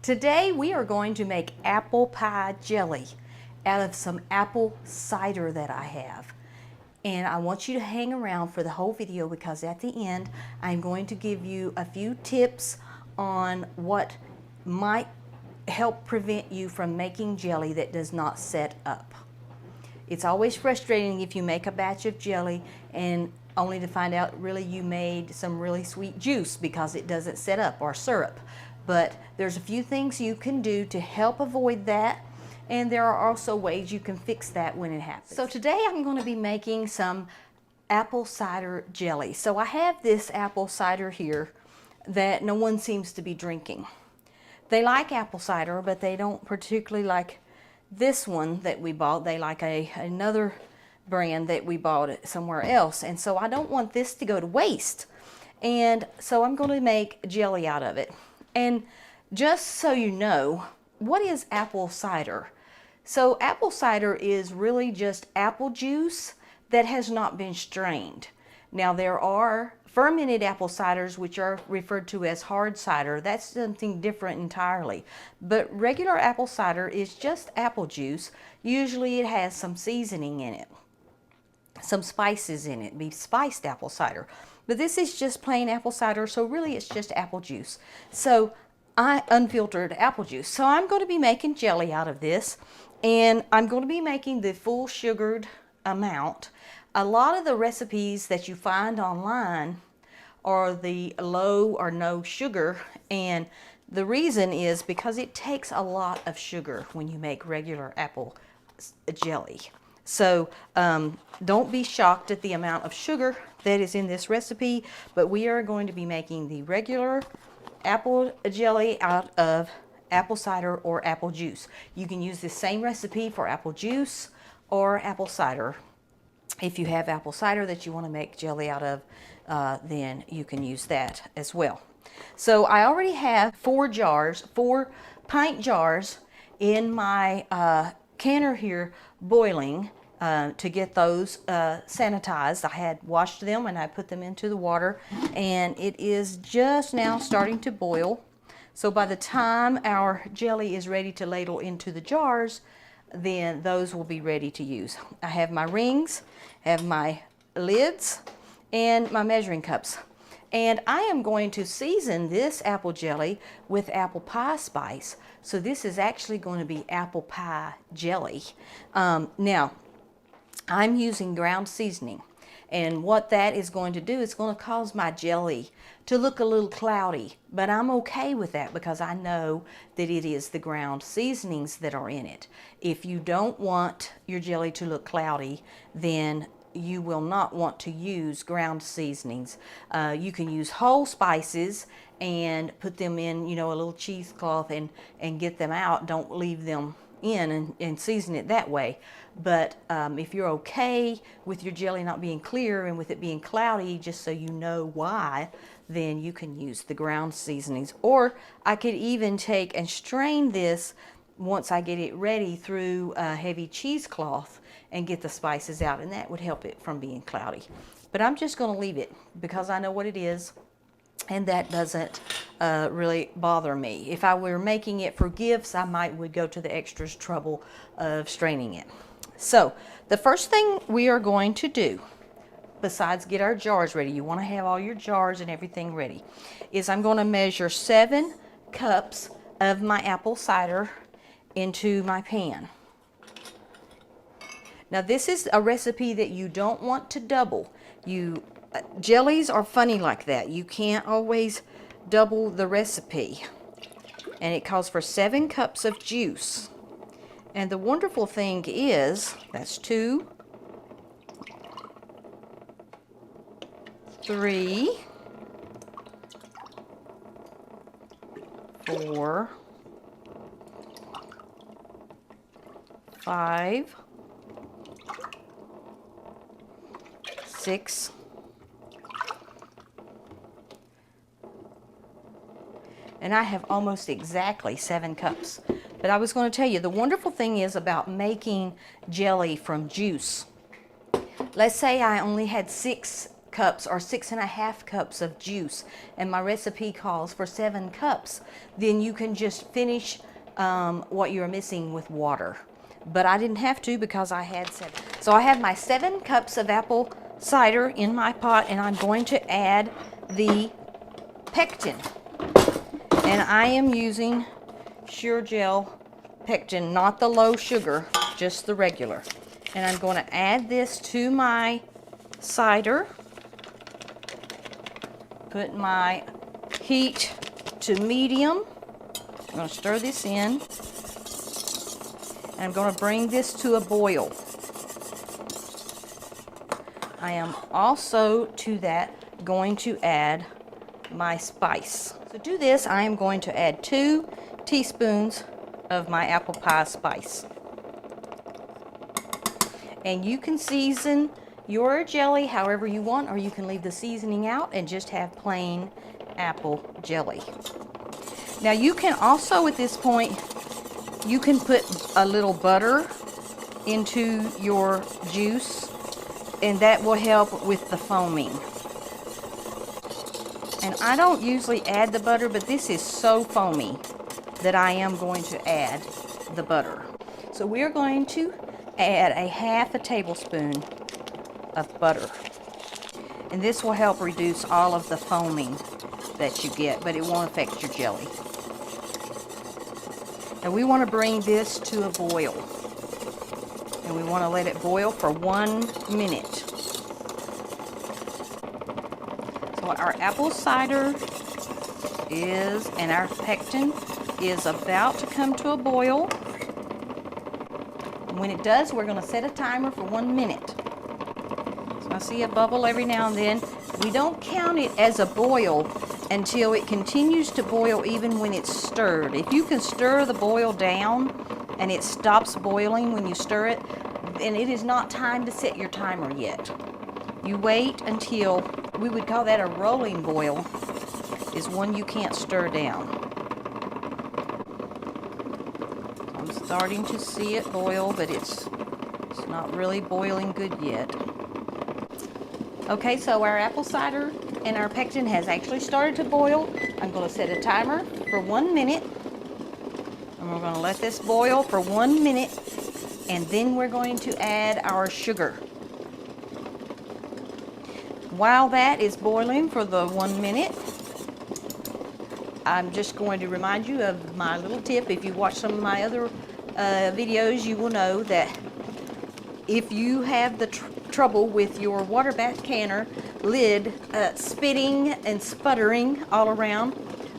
Today we are going to make apple pie jelly out of some apple cider that I have. And I want you to hang around for the whole video because at the end I'm going to give you a few tips on what might help prevent you from making jelly that does not set up. It's always frustrating if you make a batch of jelly and only to find out really you made some really sweet juice because it doesn't set up, or syrup. But there's a few things you can do to help avoid that, and there are also ways you can fix that when it happens. So today I'm going to be making some apple cider jelly. So I have this apple cider here that no one seems to be drinking. They like apple cider, but they don't particularly like this one that we bought. They like another brand that we bought somewhere else, and so I don't want this to go to waste. And so I'm going to make jelly out of it. And just so you know, what is apple cider? So apple cider is really just apple juice that has not been strained. Now there are fermented apple ciders which are referred to as hard cider. That's something different entirely. But regular apple cider is just apple juice. Usually it has some seasoning in it, some spices in it, be spiced apple cider. But this is just plain apple cider, so really it's just apple juice. So unfiltered apple juice. So I'm going to be making jelly out of this, and I'm going to be making the full sugared amount. A lot of the recipes that you find online are the low or no sugar, and the reason is because it takes a lot of sugar when you make regular apple jelly. So don't be shocked at the amount of sugar that is in this recipe, but we are going to be making the regular apple jelly out of apple cider or apple juice. You can use the same recipe for apple juice or apple cider. If you have apple cider that you want to make jelly out of, then you can use that as well. So I already have 4 pint jars in my canner here boiling to get those sanitized. I had washed them and I put them into the water, and it is just now starting to boil. So by the time our jelly is ready to ladle into the jars, then those will be ready to use. I have my rings, I have my lids, and my measuring cups. And I am going to season this apple jelly with apple pie spice. So this is actually going to be apple pie jelly. Now, I'm using ground seasoning. And what that is going to do is going to cause my jelly to look a little cloudy. But I'm okay with that because I know that it is the ground seasonings that are in it. If you don't want your jelly to look cloudy, then you will not want to use ground seasonings. You can use whole spices and put them in, a little cheesecloth and get them out. Don't leave them in and season it that way. But if you're okay with your jelly not being clear and with it being cloudy, just so you know why, then you can use the ground seasonings. Or I could even take and strain this once I get it ready through a heavy cheesecloth and get the spices out, and that would help it from being cloudy. But I'm just going to leave it because I know what it is, and that doesn't really bother me. If I were making it for gifts, I would go to the extra trouble of straining it. So the first thing we are going to do, besides get our jars ready, you want to have all your jars and everything ready, is I'm going to measure 7 cups of my apple cider into my pan. Now this is a recipe that you don't want to double. Jellies are funny like that. You can't always double the recipe. And it calls for 7 cups of juice. And the wonderful thing is, that's 2, 3, 4, 5, 6, 7, and I have almost exactly 7 cups. But I was going to tell you, the wonderful thing is about making jelly from juice. Let's say I only had 6 cups or 6.5 cups of juice, and my recipe calls for 7 cups, then you can just finish what you're missing with water. But I didn't have to because I had 7. So I have my 7 cups of apple cider in my pot, and I'm going to add the pectin. And I am using Sure Jell pectin, not the low sugar, just the regular. And I'm going to add this to my cider. Put my heat to medium. I'm going to stir this in. And I'm going to bring this to a boil. I am also to that going to add my spice. So to this, I am going to add 2 teaspoons of my apple pie spice. And you can season your jelly however you want, or you can leave the seasoning out and just have plain apple jelly. Now you can also, at this point, you can put a little butter into your juice, and that will help with the foaming. And I don't usually add the butter, but this is so foamy that I am going to add the butter. So we're going to add a 1/2 tablespoon of butter. And this will help reduce all of the foaming that you get, but it won't affect your jelly. And we want to bring this to a boil. And we want to let it boil for 1 minute. So our apple cider is, and our pectin is about to come to a boil. When it does, we're going to set a timer for 1 minute. So I see a bubble every now and then. We don't count it as a boil until it continues to boil, even when it's stirred. If you can stir the boil down and it stops boiling when you stir it, then it is not time to set your timer yet. You wait until, we would call that a rolling boil, is one you can't stir down. I'm starting to see it boil, but it's not really boiling good yet. Okay, so our apple cider and our pectin has actually started to boil. I'm going to set a timer for 1 minute. And we're going to let this boil for 1 minute. And then we're going to add our sugar. While that is boiling for the 1 minute, I'm just going to remind you of my little tip. If you watch some of my other videos, you will know that if you have the trouble with your water bath canner lid spitting and sputtering all around,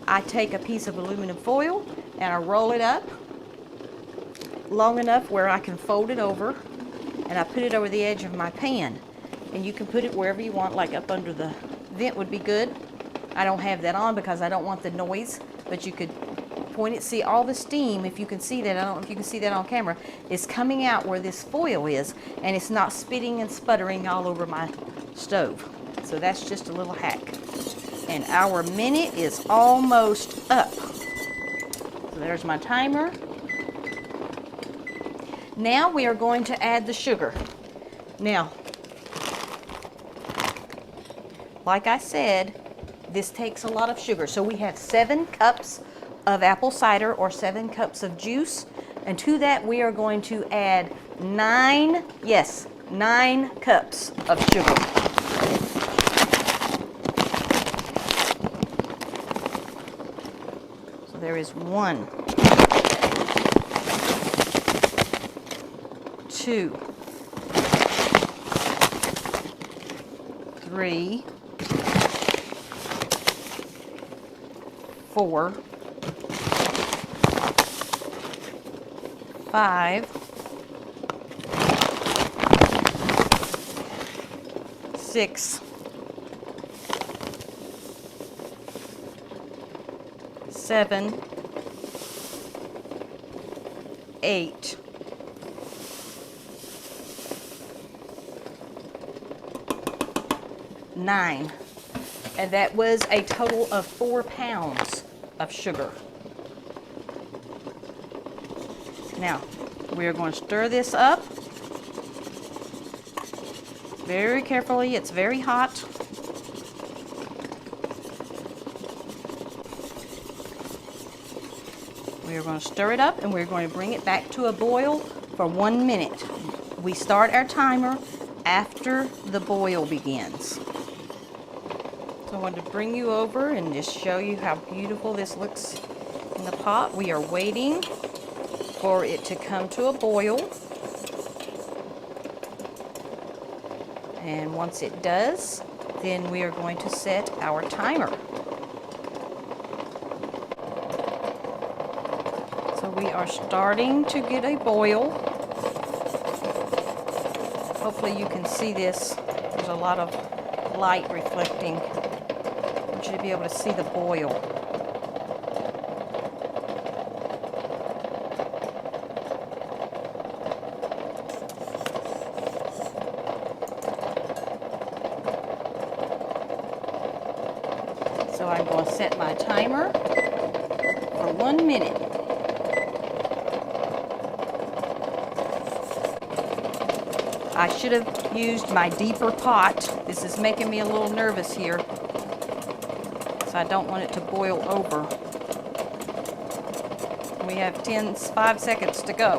I take a piece of aluminum foil and I roll it up long enough where I can fold it over, and I put it over the edge of my pan. And you can put it wherever you want, like up under the vent would be good. I don't have that on because I don't want the noise, but you could point it, see all the steam, if you can see that, I don't know if you can see that on camera, is coming out where this foil is, and it's not spitting and sputtering all over my stove. So that's just a little hack. And our minute is almost up. So there's my timer. Now we are going to add the sugar. Now, like I said, this takes a lot of sugar. So we have 7 cups of apple cider or 7 cups of juice. And to that we are going to add 9 cups of sugar. So there is 1, 2, 3, 4, 5, 6, 7, 8, 9. And that was a total of 4 pounds of sugar. Now, we're going to stir this up very carefully. It's very hot. We are going to stir it up and we're going to bring it back to a boil for 1 minute. We start our timer after the boil begins. So I wanted to bring you over and just show you how beautiful this looks in the pot. We are waiting for it to come to a boil. And once it does, then we are going to set our timer. So we are starting to get a boil. Hopefully you can see this. There's a lot of light reflecting. I want you to be able to see the boil. So I'm going to set my timer for 1 minute. I should have used my deeper pot. This is making me a little nervous here, so I don't want it to boil over. We have 5 seconds to go.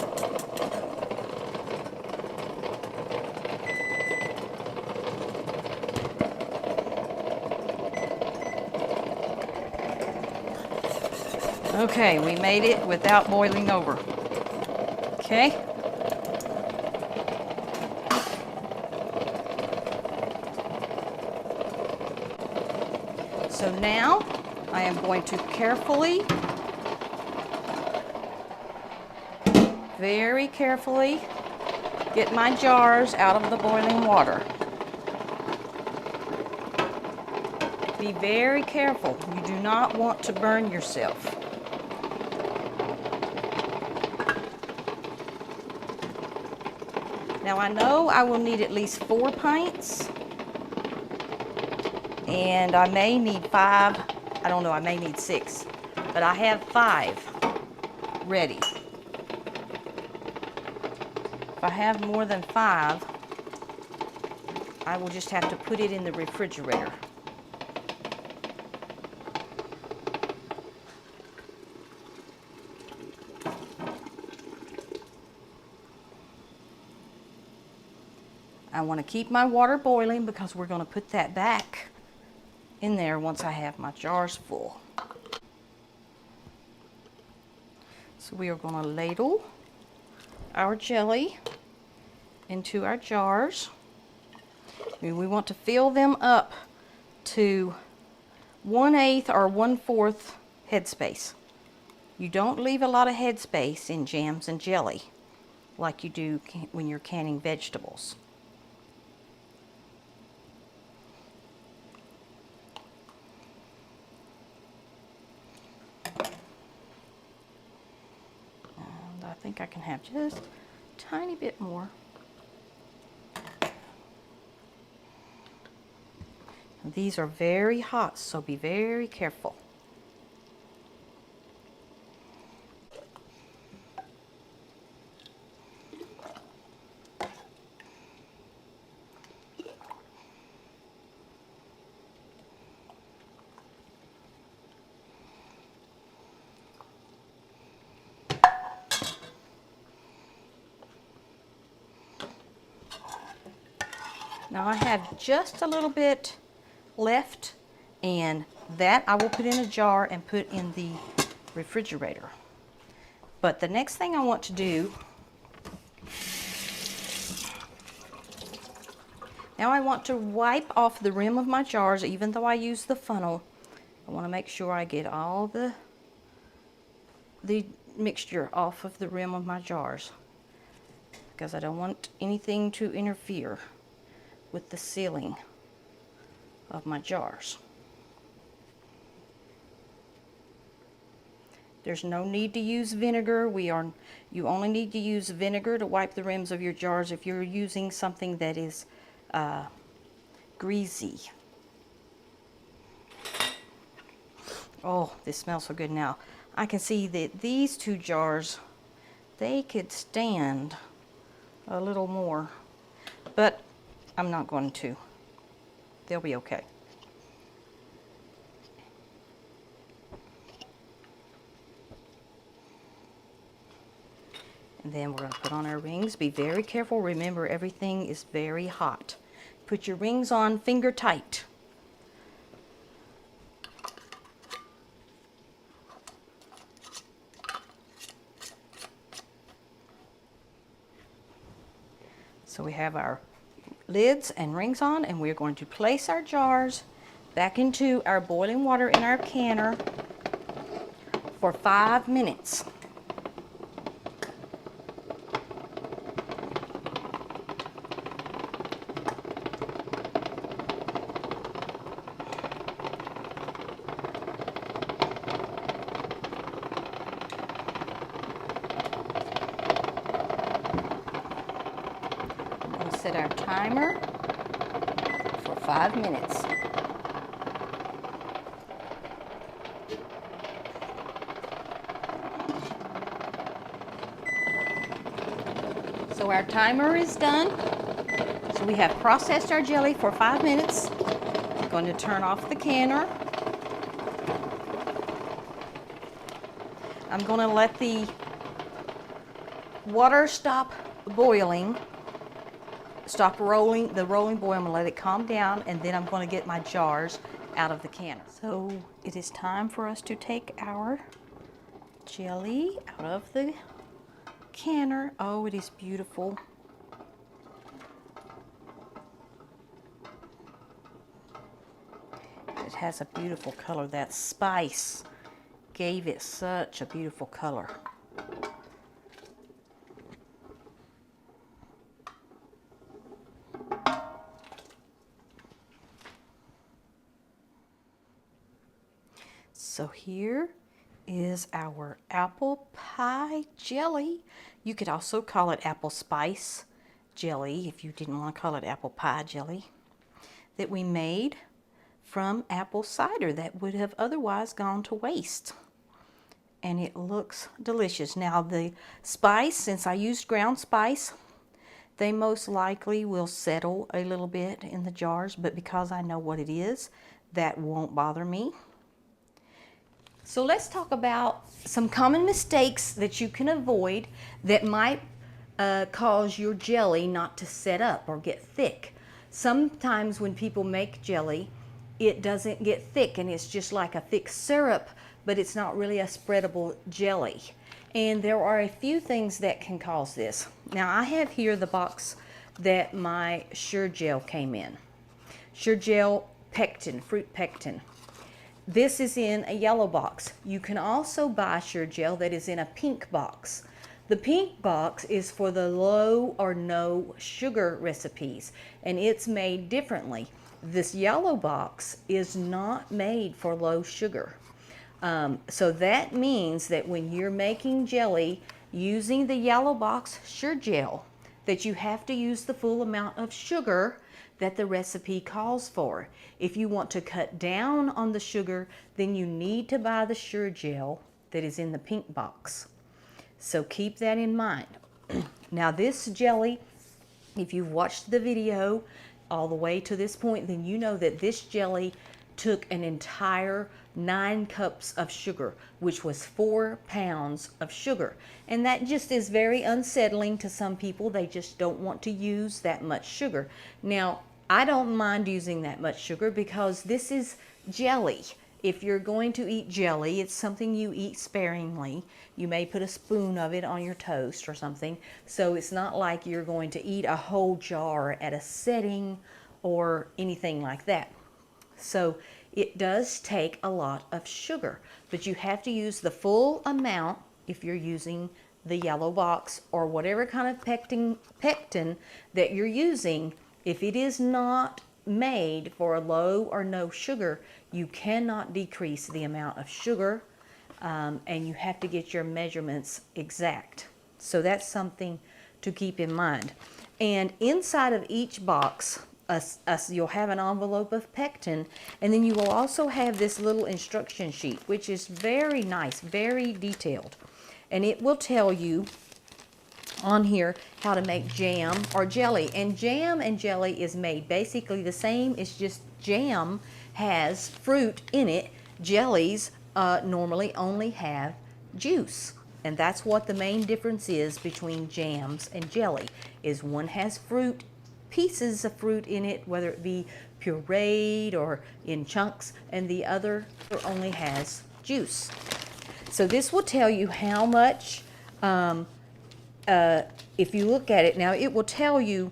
Okay, we made it without boiling over. Okay. So now I am going to carefully, very carefully, get my jars out of the boiling water. Be very careful. You do not want to burn yourself. Now I know I will need at least 4 pints, and I may need 5. I don't know, I may need 6, but I have 5 ready. If I have more than 5, I will just have to put it in the refrigerator. I want to keep my water boiling because we're going to put that back in there once I have my jars full. So we are going to ladle our jelly into our jars. We want to fill them up to 1/8 or 1/4 headspace. You don't leave a lot of headspace in jams and jelly like you do when you're canning vegetables. I think I can have just a tiny bit more. These are very hot, so be very careful. Now I have just a little bit left, and that I will put in a jar and put in the refrigerator. But the next thing I want to do, now I want to wipe off the rim of my jars. Even though I use the funnel, I want to make sure I get all the mixture off of the rim of my jars, because I don't want anything to interfere with the sealing of my jars. There's no need to use vinegar. You only need to use vinegar to wipe the rims of your jars if you're using something that is greasy. Oh, this smells so good now. I can see that these 2 jars, they could stand a little more, but I'm not going to. They'll be okay. And then we're going to put on our rings. Be very careful. Remember, everything is very hot. Put your rings on finger tight. So we have our lids and rings on, and we're going to place our jars back into our boiling water in our canner for 5 minutes. Set our timer for 5 minutes. So our timer is done. So we have processed our jelly for 5 minutes. I'm going to turn off the canner. I'm going to let the water stop boiling. Stop the rolling boil. I'm going to let it calm down, and then I'm going to get my jars out of the canner. So it is time for us to take our jelly out of the canner. Oh, it is beautiful. It has a beautiful color. That spice gave it such a beautiful color. So here is our apple pie jelly. You could also call it apple spice jelly if you didn't want to call it apple pie jelly, that we made from apple cider that would have otherwise gone to waste. And it looks delicious. Now the spice, since I used ground spice, they most likely will settle a little bit in the jars, but because I know what it is, that won't bother me. So let's talk about some common mistakes that you can avoid that might cause your jelly not to set up or get thick. Sometimes when people make jelly, it doesn't get thick and it's just like a thick syrup, but it's not really a spreadable jelly. And there are a few things that can cause this. Now I have here the box that my Sure Jell came in. Sure Jell pectin, fruit pectin. This is in a yellow box. You can also buy Sure Jell that is in a pink box. The pink box is for the low or no sugar recipes, and it's made differently. This yellow box is not made for low sugar. So that means that when you're making jelly using the yellow box Sure Jell, that you have to use the full amount of sugar that the recipe calls for. If you want to cut down on the sugar, then you need to buy the Sure Jell that is in the pink box. So keep that in mind. Now this jelly, if you've watched the video all the way to this point, then you know that this jelly took an entire 9 cups of sugar, which was 4 pounds of sugar. And that just is very unsettling to some people. They just don't want to use that much sugar. Now, I don't mind using that much sugar because this is jelly. If you're going to eat jelly, it's something you eat sparingly. You may put a spoon of it on your toast or something. So it's not like you're going to eat a whole jar at a setting or anything like that. So it does take a lot of sugar, but you have to use the full amount if you're using the yellow box or whatever kind of pectin that you're using. If it is not made for low or no sugar, you cannot decrease the amount of sugar, and you have to get your measurements exact. So that's something to keep in mind. And inside of each box, you'll have an envelope of pectin, and then you will also have this little instruction sheet, which is very nice, very detailed. And it will tell you on here how to make jam or jelly. And jam and jelly is made basically the same. It's just jam has fruit in it. Jellies normally only have juice. And that's what the main difference is between jams and jelly, is one has fruit, pieces of fruit in it, whether it be pureed or in chunks, and the other only has juice. So this will tell you how much, if you look at it now, it will tell you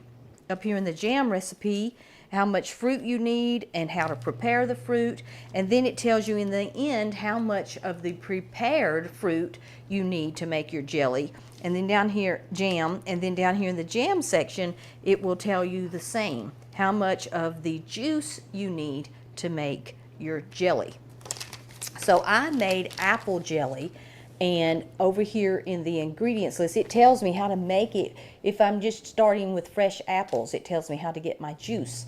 up here in the jam recipe how much fruit you need and how to prepare the fruit, and then it tells you in the end how much of the prepared fruit you need to make your jelly. And then down here, jam, and then down here in the jam section, it will tell you the same, how much of the juice you need to make your jelly. So I made apple jelly, and over here in the ingredients list, it tells me how to make it. If I'm just starting with fresh apples, it tells me how to get my juice.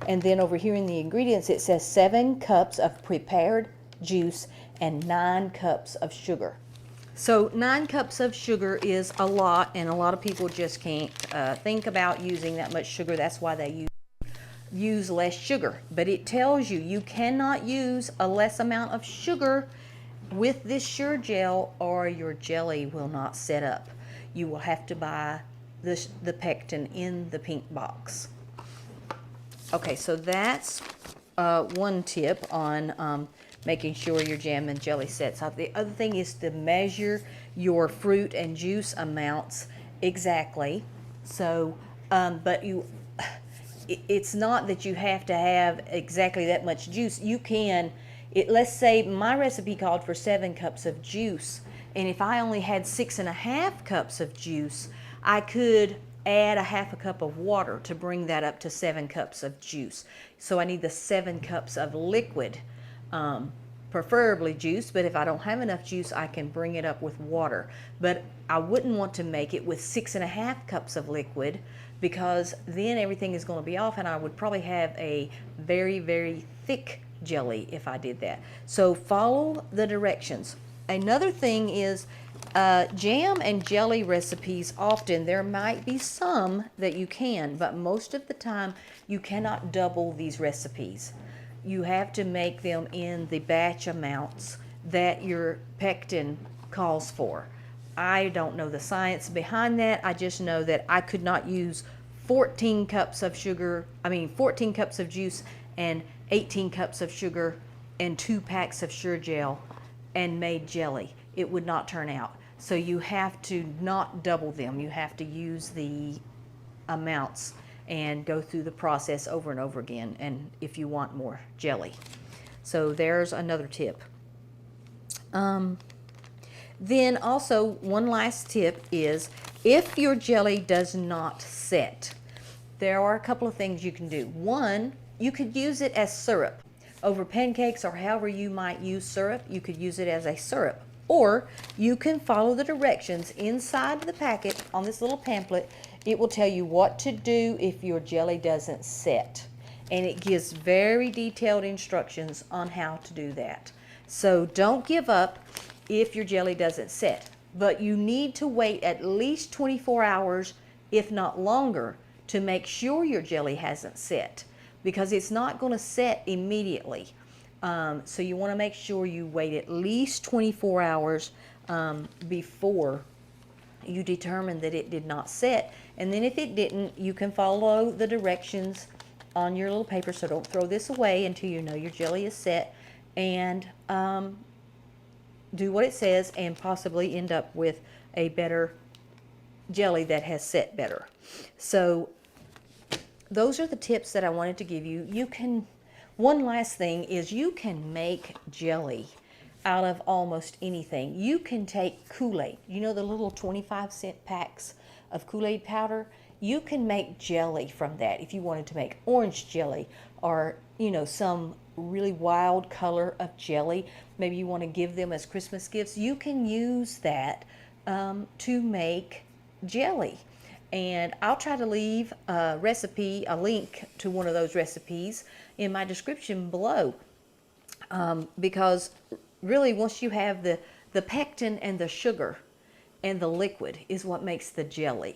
And then over here in the ingredients, it says 7 cups of prepared juice and 9 cups of sugar. So 9 cups of sugar is a lot, and a lot of people just can't think about using that much sugar. That's why they use less sugar. But it tells you you cannot use a less amount of sugar with this Sure Jell, or your jelly will not set up. You will have to buy the pectin in the pink box. Okay, so that's one tip on making sure your jam and jelly sets up. The other thing is to measure your fruit and juice amounts exactly. So, but it's not that you have to have exactly that much juice. You can, let's say my recipe called for 7 cups of juice, and if I only had 6.5 cups of juice, I could add a half a cup of water to bring that up to 7 cups of juice. So I need the 7 cups of liquid, preferably juice, but if I don't have enough juice, I can bring it up with water. But I wouldn't want to make it with 6.5 cups of liquid, because then everything is going to be off, and I would probably have a very, very thick jelly if I did that. So follow the directions. Another thing is jam and jelly recipes, often there might be some that you can, but most of the time you cannot double these recipes. You have to make them in the batch amounts that your pectin calls for. I don't know the science behind that. I just know that I could not use 14 cups of sugar, 14 cups of juice and 18 cups of sugar and 2 packs of Sure Jell and made jelly. It would not turn out. So you have to not double them. You have to use the amounts and go through the process over and over again, and if you want more jelly. So there's another tip. Then also one last tip is, if your jelly does not set, there are a couple of things you can do. One, you could use it as syrup. Over pancakes or however you might use syrup, you could use it as a syrup. Or you can follow the directions inside the packet on this little pamphlet. It will tell you what to do if your jelly doesn't set. And it gives very detailed instructions on how to do that. So don't give up if your jelly doesn't set. But you need to wait at least 24 hours, if not longer, to make sure your jelly hasn't set, because it's not going to set immediately. So you want to make sure you wait at least 24 hours before you determine that it did not set. And then if it didn't, you can follow the directions on your little paper. So don't throw this away until you know your jelly is set, and do what it says and possibly end up with a better jelly that has set better. So those are the tips that I wanted to give you. One last thing is, you can make jelly out of almost anything. You can take Kool-Aid, you know, the little 25-cent packs of Kool-Aid powder. You can make jelly from that if you wanted to make orange jelly, or, you know, some really wild color of jelly. Maybe you want to give them as Christmas gifts. You can use that to make jelly. And I'll try to leave a link to one of those recipes in my description below, because really once you have the pectin and the sugar and the liquid is what makes the jelly,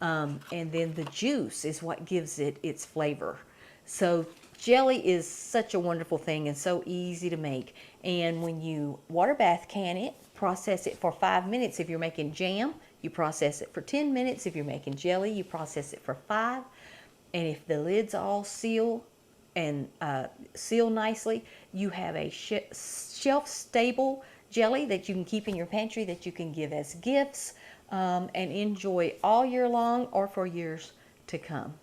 and then the juice is what gives it its flavor. So jelly is such a wonderful thing and so easy to make. And when you water bath can it, process it for 5 minutes. If you're making jam, you process it for 10 minutes. If you're making jelly, you process it for 5. And if the lids all seal and seal nicely, you have a shelf-stable jelly that you can keep in your pantry that you can give as gifts and enjoy all year long or for years to come.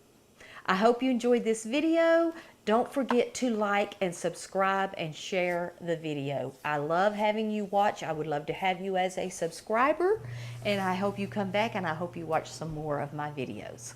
I hope you enjoyed this video. Don't forget to like and subscribe and share the video. I love having you watch. I would love to have you as a subscriber, and I hope you come back and I hope you watch some more of my videos.